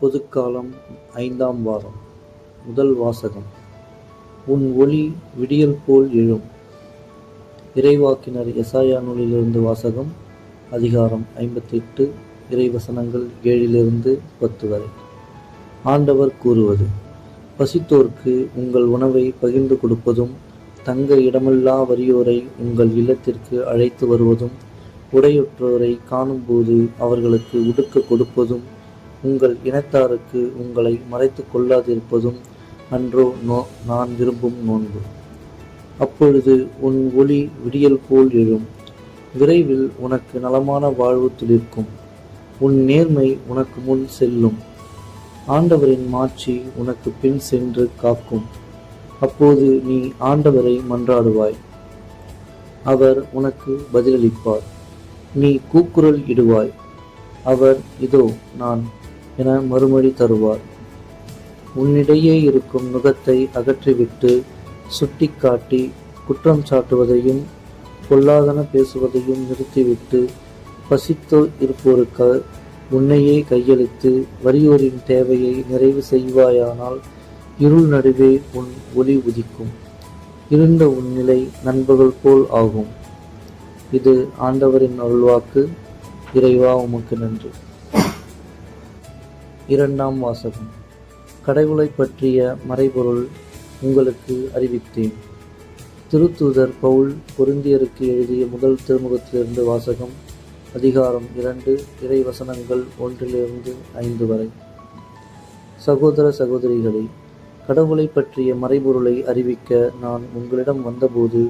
பொதுக்காலம் 5ஆம் வாரம். முதல் வாசகம். உன் ஒளி விடியல் போல் எழும். இறைவாக்கினர் எசாயா நூலிலிருந்து வாசகம். அதிகாரம் 58, இறைவசனங்கள் 7-10 வரை. ஆண்டவர் கூறுவது: பசித்தோர்க்கு உங்கள் உணவை பகிர்ந்து கொடுப்பதும், தங்க இடமில்லா வறியோரை உங்கள் இல்லத்திற்கு அழைத்து வருவதும், உடையற்றோரை காணும்போது அவர்களுக்கு உடுக்க கொடுப்பதும், உங்கள் இனத்தாருக்கு உங்களை மறைத்து கொள்ளாதிருப்பதும் அன்றோ நான் விரும்பும் நோன்பு. அப்பொழுது உன் ஒளி விடியல் போல் எழும். விரைவில் உனக்கு நலமான வாழ்வு துளிர்க்கும். உன் நேர்மை உனக்கு முன் செல்லும். ஆண்டவரின் மாட்சி உனக்கு பின் சென்று காக்கும். அப்போது நீ ஆண்டவரை மன்றாடுவாய், அவர் உனக்கு பதிலளிப்பார். நீ கூக்குரல் இடுவாய், அவர் இதோ நான் என மறுமொழி தருவார். உன்னிடையே இருக்கும் நுகத்தை அகற்றிவிட்டு சுட்டி காட்டி குற்றம் சாட்டுவதையும் பொல்லாதன பேசுவதையும் நிறுத்திவிட்டு, பசித்து இருப்போருக்கு உன்னையே கையளித்து வறியோரின் தேவையை நிறைவு செய்வாயானால் இருள் நடுவே உன் ஒளி உதிக்கும். இருண்ட உன் நிலை நண்பகல் போல் ஆகும். இது ஆண்டவரின் அருள்வாக்கு. இறைவா, உமக்கு நன்றி. 2ஆம் வாசகம். கடவுளை பற்றிய மறைபொருள் உங்களுக்கு அறிவித்தேன். திருத்தூதர் பவுல் கொரிந்தியருக்கு எழுதிய முதல் திருமுகத்திலிருந்து வாசகம். அதிகாரம் 2, இறைவசனங்கள் 1-5 வரை. சகோதர சகோதரிகளே, கடவுளை பற்றிய மறைபொருளை அறிவிக்க நான் உங்களிடம் வந்தபோது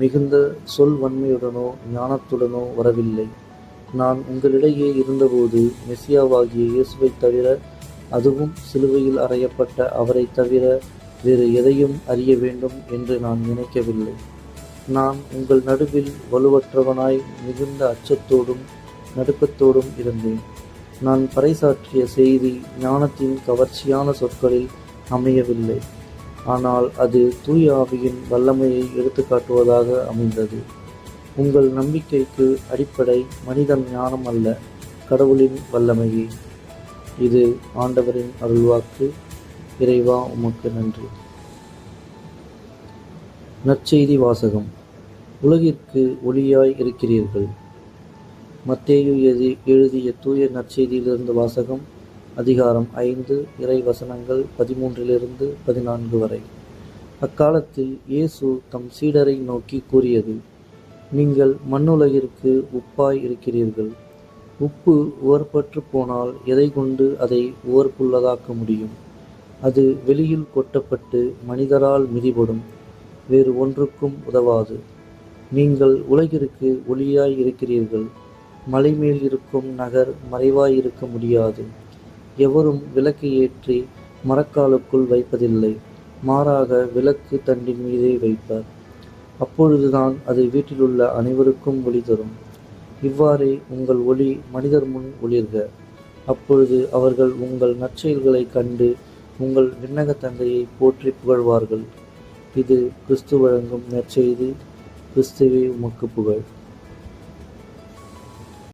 மிகுந்த சொல் வன்மையுடனோ ஞானத்துடனோ வரவில்லை. நான் உங்களிடையே இருந்தபோது மெசியாவாகிய இயேசுவை தவிர, அதுவும் சிலுவையில் அறையப்பட்ட அவரை தவிர வேறு எதையும் அறிய வேண்டும் என்று நான் நினைக்கவில்லை. நான் உங்கள் நடுவில் வலுவற்றவனாய் மிகுந்த அச்சத்தோடும் நடுக்கத்தோடும் இருந்தேன். நான் பறைசாற்றிய செய்தி ஞானத்தின் கவர்ச்சியான சொற்களில் அமையவில்லை, ஆனால் அது தூய ஆவியின் வல்லமையை எடுத்துக்காட்டுவதாக அமைந்தது. உங்கள் நம்பிக்கைக்கு அடிப்படை மனிதன் ஞானம் அல்ல, கடவுளின் வல்லமையே. இது ஆண்டவரின் அருள்வாக்கு. இறைவா, உமக்கு நன்றி. நற்செய்தி வாசகம். உலகிற்கு ஒளியாய் இருக்கிறீர்கள். மத்தேயு எழுதிய தூய நற்செய்தியிலிருந்து வாசகம். அதிகாரம் 5, இறைவசனங்கள் 13-14 வரை. அக்காலத்தில் இயேசு தம் சீடரை நோக்கி கூறியது: நீங்கள் மண்ணுலகிற்கு உப்பாய் இருக்கிறீர்கள். உப்பு உவர்பற்று போனால் எதை கொண்டு அதை உவர்ப்புள்ளதாக்க முடியும்? அது வெளியில் கொட்டப்பட்டு மனிதரால் மிதிபடும், வேறு ஒன்றுக்கும் உதவாது. நீங்கள் உலகிற்கு ஒளியாய் இருக்கிறீர்கள். மலை மேல் இருக்கும் நகர் மறைவாய் இருக்க முடியாது. எவரும் விளக்கை ஏற்றி மரக்காலுக்குள் வைப்பதில்லை, மாறாக விளக்கு தண்டின் மீதே வைப்பர். அப்பொழுதுதான் அது வீட்டிலுள்ள அனைவருக்கும் ஒளி தரும். இவ்வாறே உங்கள் ஒளி மனிதர் முன் ஒளிர்க. அப்பொழுது அவர்கள் உங்கள் நற்செயல்களை கண்டு உங்கள் விண்ணக தந்தையை போற்றி புகழ்வார்கள். இது கிறிஸ்து வழங்கும் நற்செய்தி. கிறிஸ்துவே, உமக்கு புகழ்.